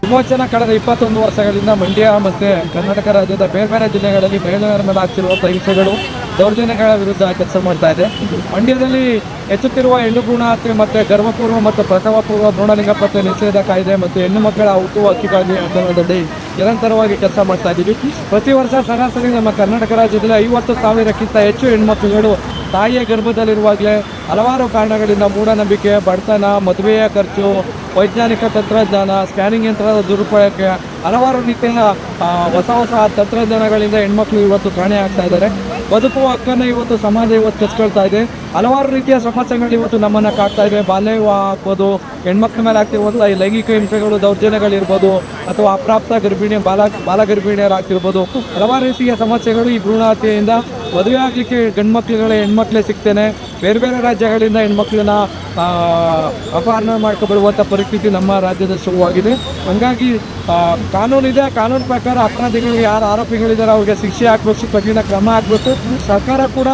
ವಿಮೋಚನಾ ಕಳೆದ 21 ವರ್ಷಗಳಿಂದ ಮಂಡ್ಯ ಮತ್ತು ಕರ್ನಾಟಕ ರಾಜ್ಯದ ಬೇರೆ ಬೇರೆ ಜಿಲ್ಲೆಗಳಲ್ಲಿ ಮಹಿಳೆಯರ ಮೇಲೆ ಆಗ್ತಿರುವ ಹಿಂಸೆಗಳು ದೌರ್ಜನ್ಯಗಳ ವಿರುದ್ಧ ಕೆಲಸ ಮಾಡ್ತಾ ಇದೆ. ಮಂಡ್ಯದಲ್ಲಿ ಹೆಚ್ಚುತ್ತಿರುವ ಹೆಣ್ಣು ಭ್ರೂಣ ಹತ್ಯೆ ಮತ್ತು ಗರ್ಭಪೂರ್ವ ಮತ್ತು ಪ್ರಸವಪೂರ್ವ ಭ್ರೂಣಲಿಂಗ ಪತ್ತೆ ನಿಷೇಧ ಕಾಯ್ದೆ ಮತ್ತು ಹೆಣ್ಣು ಮಕ್ಕಳ ಹುಟ್ಟುವ ಹಕ್ಕಿಗಾಗಿ ಆಂದೋಲನದಲ್ಲಿ ನಿರಂತರವಾಗಿ ಕೆಲಸ ಮಾಡ್ತಾ ಇದ್ದೀವಿ. ಪ್ರತಿ ವರ್ಷ ಸರಾಸರಿ ನಮ್ಮ ಕರ್ನಾಟಕ ರಾಜ್ಯದಲ್ಲಿ 50,000ಕ್ಕಿಂತ ಹೆಚ್ಚು ಹೆಣ್ಮಕ್ಳುಗಳು ತಾಯಿಯ ಗರ್ಭದಲ್ಲಿರುವಾಗಲೇ ಹಲವಾರು ಕಾರಣಗಳಿಂದ ಮೂಢನಂಬಿಕೆ, ಬಡತನ, ಮದುವೆಯ ಖರ್ಚು, ವೈಜ್ಞಾನಿಕ ತಂತ್ರಜ್ಞಾನ, ಸ್ಕ್ಯಾನಿಂಗ್ ಯಂತ್ರದ ದುರುಪಯೋಗಕ್ಕೆ ಹಲವಾರು ರೀತಿಯ ಹೊಸ ತಂತ್ರಜ್ಞಾನಗಳಿಂದ ಹೆಣ್ಮಕ್ಳು ಇವತ್ತು ಕಾಣೆ ಆಗ್ತಾ ಇದ್ದಾರೆ. ಬದುಕುವ ಹಕ್ಕನ್ನು ಇವತ್ತು ಸಮಾಜ ಇವತ್ತು ಕಸ್ಕೊಳ್ತಾ ಇದೆ. ಹಲವಾರು ರೀತಿಯ ಸಮಸ್ಯೆಗಳು ಇವತ್ತು ನಮ್ಮನ್ನು ಕಾಡ್ತಾ ಇದೆ. ಬಾಲ್ಯ ವಿವಾಹ ಆಗ್ಬೋದು, ಹೆಣ್ಮಕ್ಳ ಮೇಲೆ ಆಗ್ತಿರ್ಬೋದು, ಲೈಂಗಿಕ ಹಿಂಸೆಗಳು, ದೌರ್ಜನ್ಯಗಳಿರ್ಬೋದು, ಅಥವಾ ಅಪ್ರಾಪ್ತ ಗರ್ಭಿಣಿ ಬಾಲ ಗರ್ಭಿಣಿಯರಾಗ್ತಿರ್ಬೋದು. ಹಲವಾರು ರೀತಿಯ ಸಮಸ್ಯೆಗಳು ಈ ಭ್ರೂಣ ಹತ್ಯೆಯಿಂದ ಮದುವೆ ಆಗಲಿಕ್ಕೆ ಗಂಡ್ಮಕ್ಳುಗಳೇ ಹೆಣ್ಮಕ್ಳೇ ಸಿಗ್ತೇನೆ. ಬೇರೆ ಬೇರೆ ರಾಜ್ಯಗಳಿಂದ ಹೆಣ್ಮಕ್ಳನ್ನ ಅಪಹರಣ ಮಾಡ್ಕೊಬಿಡುವಂಥ ಪರಿಸ್ಥಿತಿ ನಮ್ಮ ರಾಜ್ಯದಲ್ಲಿ ಶುರುವಾಗಿದೆ. ಹಾಗಾಗಿ ಕಾನೂನಿದೆ, ಕಾನೂನು ಪ್ರಕಾರ ಅಪರಾಧಿಗಳಿಗೆ ಯಾರು ಆರೋಪಿಗಳಿದ್ದಾರೆ ಅವ್ರಿಗೆ ಶಿಕ್ಷೆ ಹಾಕಬೇಕು, ಕಠಿಣ ಕ್ರಮ ಆಗಬೇಕು. ಸರ್ಕಾರ ಕೂಡ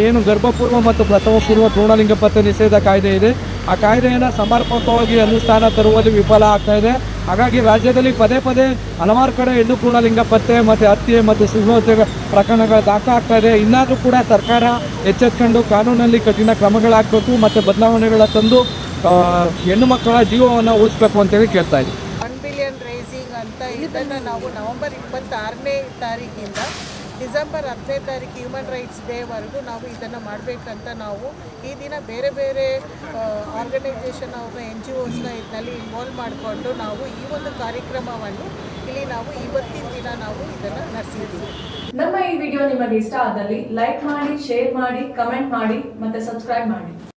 ಏನು ಗರ್ಭಪೂರ್ವ ಮತ್ತು ಪ್ರಸವ ಪೂರ್ವ ಭ್ರೂಣಲಿಂಗ ಪತ್ತೆ ನಿಷೇಧ ಕಾಯ್ದೆ ಇದೆ, ಆ ಕಾಯ್ದೆಯನ್ನು ಸಮರ್ಪಕವಾಗಿ ಅನುಷ್ಠಾನ ತರುವಲ್ಲಿ ವಿಫಲ ಆಗ್ತಾ ಇದೆ. ಹಾಗಾಗಿ ರಾಜ್ಯದಲ್ಲಿ ಪದೇ ಪದೇ ಹಲವಾರು ಕಡೆ ಹೆಣ್ಣು ಭ್ರೂಣಲಿಂಗ ಪತ್ತೆ ಮತ್ತು ಹತ್ಯೆ ಮತ್ತು ಶಿಶುಹತ್ಯೆ ಪ್ರಕರಣಗಳು ದಾಖಲಾಗ್ತಾ ಇದೆ. ಇನ್ನಾದರೂ ಕೂಡ ಸರ್ಕಾರ ಎಚ್ಚೆತ್ಕೊಂಡು ಕಾನೂನಲ್ಲಿ ಕಠಿಣ ಕ್ರಮಗಳಾಗಬೇಕು ಮತ್ತು ಬದಲಾವಣೆಗಳ ತಂದು ಹೆಣ್ಣು ಮಕ್ಕಳ ಜೀವವನ್ನು ಉಳಿಸ್ಬೇಕು ಅಂತೇಳಿ ಕೇಳ್ತಾ ಇದ್ದೀವಿ. 1 ಬಿಲಿಯನ್ ರೈಸಿಂಗ್ ಅಂತ ಇದನ್ನು ನಾವು ನವೆಂಬರ್ 26ನೇ ತಾರೀಕಿಂದ ಡಿಸೆಂಬರ್ 10ನೇ ತಾರೀಕು ಹ್ಯೂಮನ್ ರೈಟ್ಸ್ ಡೇವರೆಗೂ ನಾವು ಇದನ್ನು ಮಾಡಬೇಕಂತ ನಾವು ಈ ದಿನ ಬೇರೆ ಬೇರೆ ಆರ್ಗನೈಸೇಷನ್ ಅವ್ರನ್ನ NGOsನ ಇದರಲ್ಲಿ ಇನ್ವಾಲ್ವ್ ಮಾಡಿಕೊಂಡು ನಾವು ಈ ಒಂದು ಕಾರ್ಯಕ್ರಮವನ್ನು ಇಲ್ಲಿ ನಾವು ಇವತ್ತಿನ ದಿನ ನಾವು ಇದನ್ನು ನಡೆಸಿದ್ದೀವಿ. ನಮ್ಮ ಈ ವಿಡಿಯೋ ನಿಮಗೆ ಇಷ್ಟ ಆದಲ್ಲಿ ಲೈಕ್ ಮಾಡಿ, ಶೇರ್ ಮಾಡಿ, ಕಮೆಂಟ್ ಮಾಡಿ ಮತ್ತು ಸಬ್ಸ್ಕ್ರೈಬ್ ಮಾಡಿ.